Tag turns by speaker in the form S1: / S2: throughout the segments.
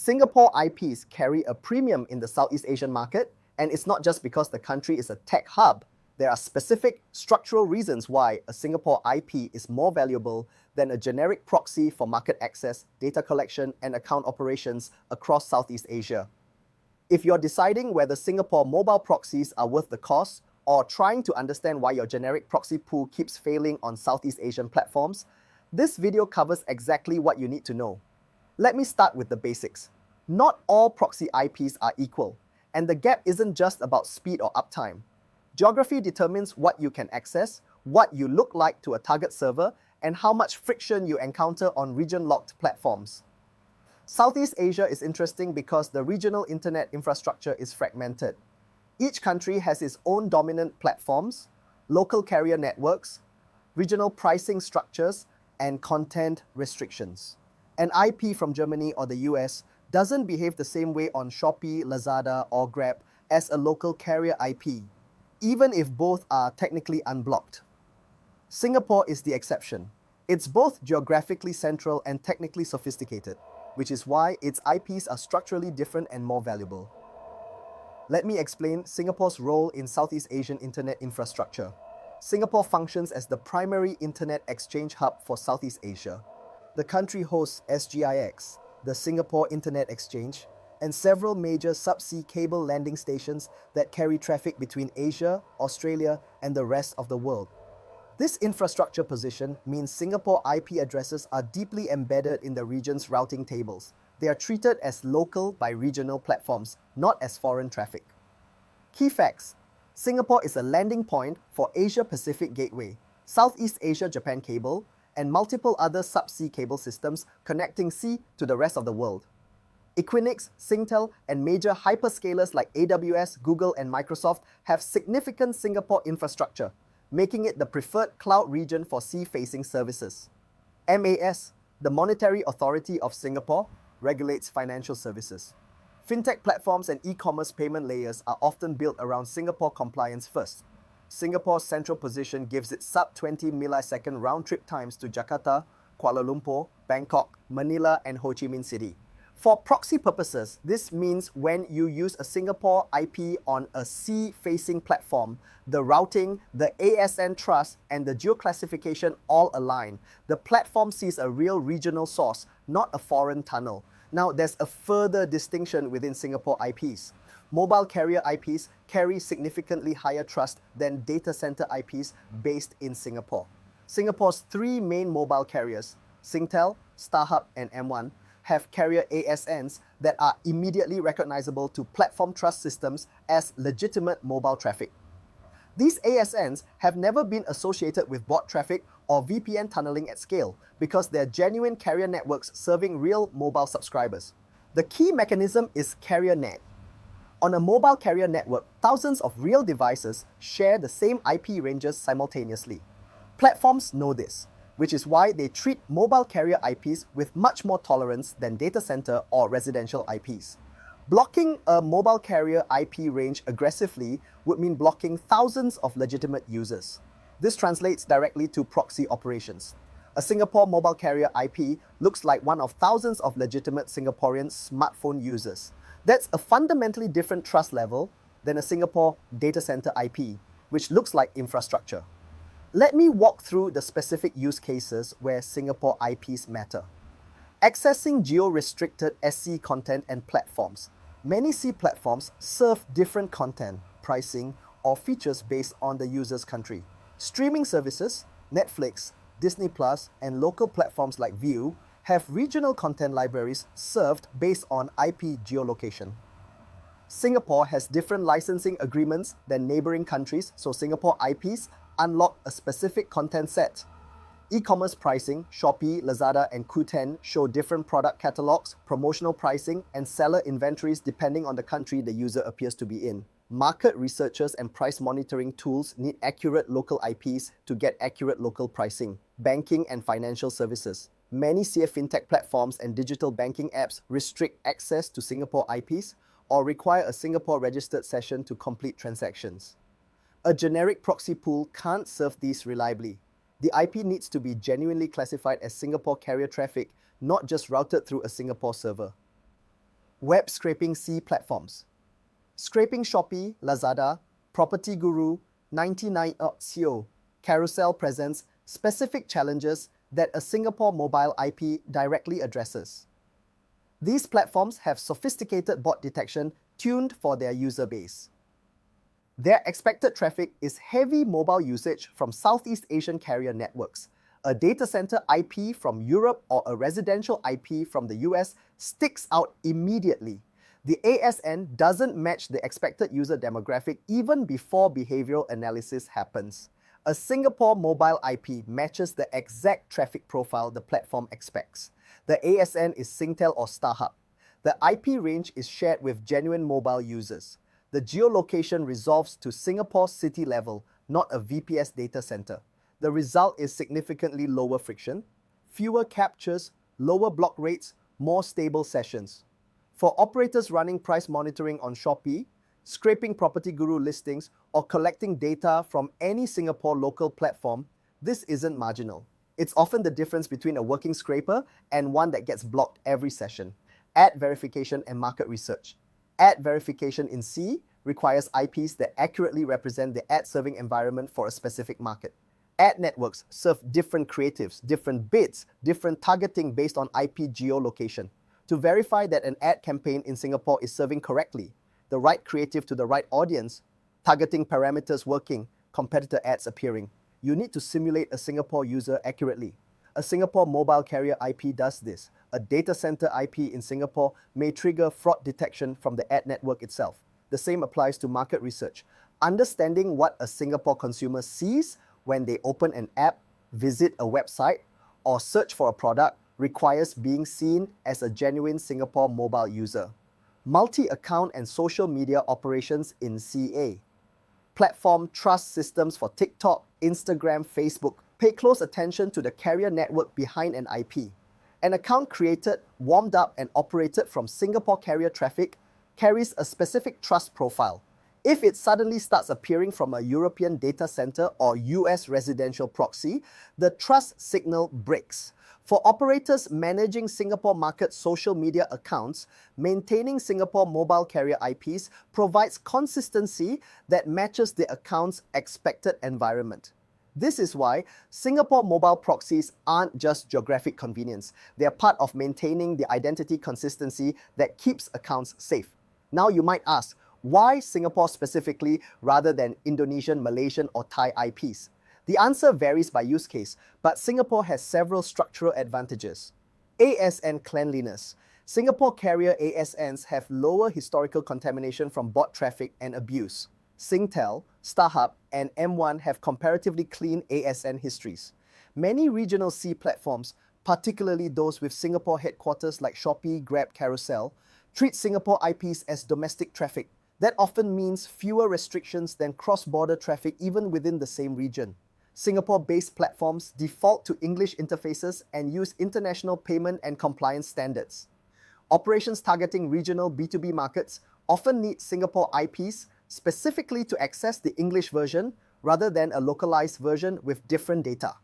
S1: Singapore IPs carry a premium in the Southeast Asian market, and it's not just because the country is a tech hub. There are specific structural reasons why a Singapore IP is more valuable than a generic proxy for market access, data collection, and account operations across Southeast Asia. If you're deciding whether Singapore mobile proxies are worth the cost, or trying to understand why your generic proxy pool keeps failing on Southeast Asian platforms, this video covers exactly what you need to know. Let me start with the basics. Not all proxy IPs are equal, and the gap isn't just about speed or uptime. Geography determines what you can access, what you look like to a target server, and how much friction you encounter on region-locked platforms. Southeast Asia is interesting because the regional internet infrastructure is fragmented. Each country has its own dominant platforms, local carrier networks, regional pricing structures, and content restrictions. An IP from Germany or the US doesn't behave the same way on Shopee, Lazada, or Grab as a local carrier IP, even if both are technically unblocked. Singapore is the exception. It's both geographically central and technically sophisticated, which is why its IPs are structurally different and more valuable. Let me explain Singapore's role in Southeast Asian internet infrastructure. Singapore functions as the primary internet exchange hub for Southeast Asia. The country hosts SGIX, the Singapore Internet Exchange, and several major subsea cable landing stations that carry traffic between Asia, Australia, and the rest of the world. This infrastructure position means Singapore IP addresses are deeply embedded in the region's routing tables. They are treated as local by regional platforms, not as foreign traffic. Key facts: Singapore is a landing point for Asia-Pacific Gateway, Southeast Asia-Japan Cable, and multiple other subsea cable systems connecting sea to the rest of the world. Equinix, Singtel, and major hyperscalers like AWS, Google, and Microsoft have significant Singapore infrastructure, making it the preferred cloud region for sea-facing services. MAS, the Monetary Authority of Singapore, regulates financial services. Fintech platforms and e-commerce payment layers are often built around Singapore compliance first. Singapore's central position gives it sub-20 millisecond round-trip times to Jakarta, Kuala Lumpur, Bangkok, Manila, and Ho Chi Minh City. For proxy purposes, this means when you use a Singapore IP on a sea-facing platform, the routing, the ASN trust, and the geoclassification all align. The platform sees a real regional source, not a foreign tunnel. Now, there's a further distinction within Singapore IPs. Mobile carrier IPs carry significantly higher trust than data center IPs based in Singapore. Singapore's three main mobile carriers, Singtel, StarHub, and M1, have carrier ASNs that are immediately recognizable to platform trust systems as legitimate mobile traffic. These ASNs have never been associated with bot traffic or VPN tunneling at scale because they're genuine carrier networks serving real mobile subscribers. The key mechanism is carrier net. On a mobile carrier network, thousands of real devices share the same IP ranges simultaneously. Platforms know this, which is why they treat mobile carrier IPs with much more tolerance than data center or residential IPs. Blocking a mobile carrier IP range aggressively would mean blocking thousands of legitimate users. This translates directly to proxy operations. A Singapore mobile carrier IP looks like one of thousands of legitimate Singaporean smartphone users. That's a fundamentally different trust level than a Singapore data center IP, which looks like infrastructure. Let me walk through the specific use cases where Singapore IPs matter. Accessing geo-restricted SC content and platforms. Many C platforms serve different content, pricing, or features based on the user's country. Streaming services, Netflix, Disney+, and local platforms like Viu have regional content libraries served based on IP geolocation. Singapore has different licensing agreements than neighboring countries, so Singapore IPs unlock a specific content set. E-commerce pricing, Shopee, Lazada, and Qoo10 show different product catalogs, promotional pricing, and seller inventories depending on the country the user appears to be in. Market researchers and price monitoring tools need accurate local IPs to get accurate local pricing. Banking and financial services. Many CF fintech platforms and digital banking apps restrict access to Singapore IPs or require a Singapore registered session to complete transactions. A generic proxy pool can't serve these reliably. The IP needs to be genuinely classified as Singapore carrier traffic, not just routed through a Singapore server. Web scraping C platforms. Scraping Shopee, Lazada, Property Guru, 99.co, Carousel presents specific challenges that a Singapore mobile IP directly addresses. These platforms have sophisticated bot detection tuned for their user base. Their expected traffic is heavy mobile usage from Southeast Asian carrier networks. A data center IP from Europe or a residential IP from the US sticks out immediately. The ASN doesn't match the expected user demographic even before behavioral analysis happens. A Singapore mobile IP matches the exact traffic profile the platform expects. The ASN is Singtel or StarHub. The IP range is shared with genuine mobile users. The geolocation resolves to Singapore city level, not a VPS data center. The result is significantly lower friction, fewer captures, lower block rates, more stable sessions. For operators running price monitoring on Shopee, scraping Property Guru listings, or collecting data from any Singapore local platform, this isn't marginal. It's often the difference between a working scraper and one that gets blocked every session. Ad verification and market research. Ad verification in C requires IPs that accurately represent the ad serving environment for a specific market. Ad networks serve different creatives, different bids, different targeting based on IP geolocation. To verify that an ad campaign in Singapore is serving correctly, the right creative to the right audience, targeting parameters working, competitor ads appearing, you need to simulate a Singapore user accurately. A Singapore mobile carrier IP does this. A data center IP in Singapore may trigger fraud detection from the ad network itself. The same applies to market research. Understanding what a Singapore consumer sees when they open an app, visit a website, or search for a product requires being seen as a genuine Singapore mobile user. Multi-account and social media operations in CA. Platform trust systems for TikTok, Instagram, Facebook. Pay close attention to the carrier network behind an IP. An account created, warmed up, and operated from Singapore carrier traffic carries a specific trust profile. If it suddenly starts appearing from a European data center or US residential proxy, the trust signal breaks. For operators managing Singapore market social media accounts, maintaining Singapore mobile carrier IPs provides consistency that matches the account's expected environment. This is why Singapore mobile proxies aren't just geographic convenience. They are part of maintaining the identity consistency that keeps accounts safe. Now you might ask, why Singapore specifically rather than Indonesian, Malaysian, or Thai IPs? The answer varies by use case, but Singapore has several structural advantages. ASN cleanliness. Singapore carrier ASNs have lower historical contamination from bot traffic and abuse. Singtel, StarHub, and M1 have comparatively clean ASN histories. Many regional C platforms, particularly those with Singapore headquarters like Shopee, Grab, Carousel, treat Singapore IPs as domestic traffic. That often means fewer restrictions than cross-border traffic even within the same region. Singapore-based platforms default to English interfaces and use international payment and compliance standards. Operations targeting regional B2B markets often need Singapore IPs specifically to access the English version rather than a localized version with different data.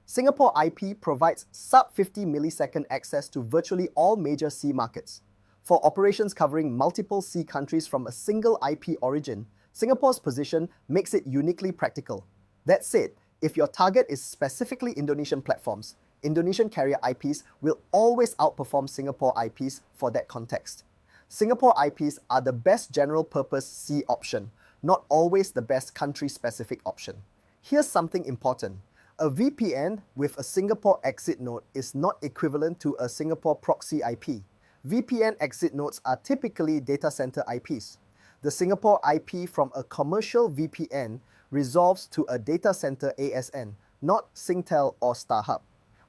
S1: Singapore IP provides sub-50 millisecond access to virtually all major C markets. For operations covering multiple C countries from a single IP origin, Singapore's position makes it uniquely practical. That said, if your target is specifically Indonesian platforms, Indonesian carrier IPs will always outperform Singapore IPs for that context. Singapore IPs are the best general-purpose C option, not always the best country-specific option. Here's something important. A VPN with a Singapore exit node is not equivalent to a Singapore proxy IP. VPN exit nodes are typically data center IPs. The Singapore IP from a commercial VPN resolves to a data center ASN, not Singtel or StarHub.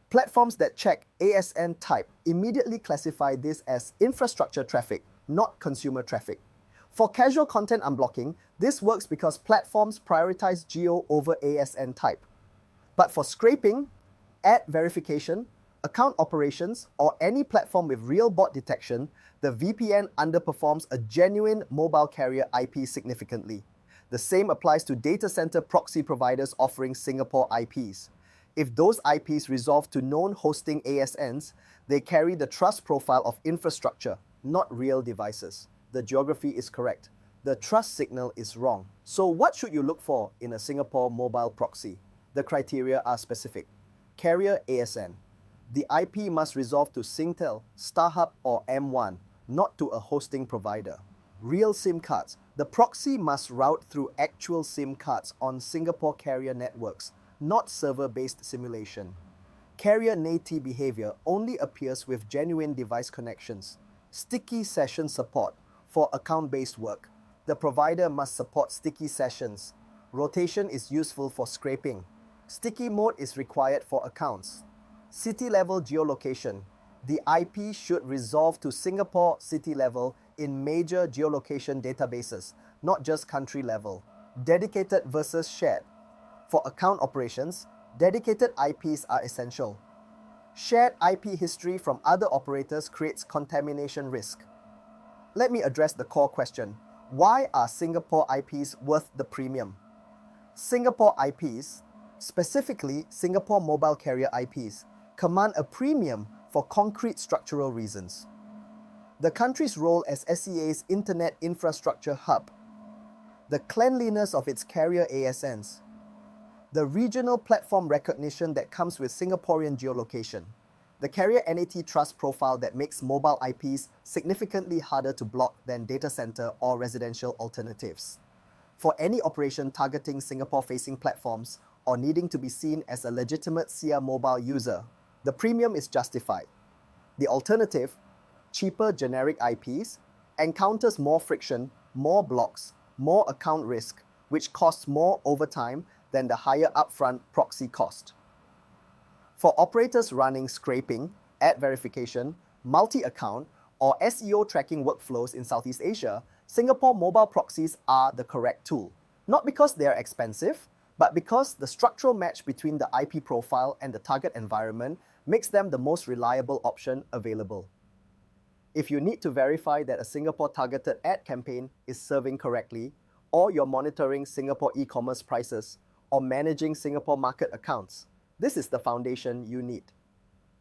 S1: Platforms that check ASN type immediately classify this as infrastructure traffic, not consumer traffic. For casual content unblocking, this works because platforms prioritize geo over ASN type. But for scraping, ad verification, account operations, or any platform with real bot detection, the VPN underperforms a genuine mobile carrier IP significantly. The same applies to data center proxy providers offering Singapore IPs. If those IPs resolve to known hosting ASNs, they carry the trust profile of infrastructure. not real devices. The geography is correct. The trust signal is wrong. So what should you look for in a Singapore mobile proxy? The criteria are specific. Carrier ASN. The IP must resolve to Singtel, StarHub or M1, not to a hosting provider. Real SIM cards. The proxy must route through actual SIM cards on Singapore carrier networks, not server-based simulation. Carrier native behavior only appears with genuine device connections. Sticky session support for account-based work. The provider must support sticky sessions. Rotation is useful for scraping. Sticky mode is required for accounts. City-level geolocation. The IP should resolve to Singapore city level in major geolocation databases, not just country level. Dedicated versus shared. For account operations, dedicated IPs are essential. Shared IP history from other operators creates contamination risk. Let me address the core question. Why are Singapore IPs worth the premium? Singapore IPs, specifically Singapore mobile carrier IPs, command a premium for concrete structural reasons. The country's role as SEA's internet infrastructure hub, the cleanliness of its carrier ASNs, the regional platform recognition that comes with Singaporean geolocation, the carrier NAT trust profile that makes mobile IPs significantly harder to block than data center or residential alternatives. For any operation targeting Singapore-facing platforms or needing to be seen as a legitimate SIA mobile user, the premium is justified. The alternative, cheaper generic IPs, encounters more friction, more blocks, more account risk, which costs more over time than the higher upfront proxy cost. For operators running scraping, ad verification, multi-account, or SEO tracking workflows in Southeast Asia, Singapore mobile proxies are the correct tool. Not because they are expensive, but because the structural match between the IP profile and the target environment makes them the most reliable option available. If you need to verify that a Singapore-targeted ad campaign is serving correctly, or you're monitoring Singapore e-commerce prices, or managing Singapore market accounts, this is the foundation you need.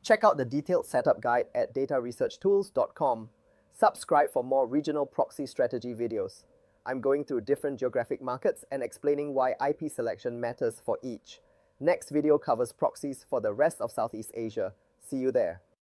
S1: Check out the detailed setup guide at dataresearchtools.com. Subscribe for more regional proxy strategy videos. I'm going through different geographic markets and explaining why IP selection matters for each. Next video covers proxies for the rest of Southeast Asia. See you there.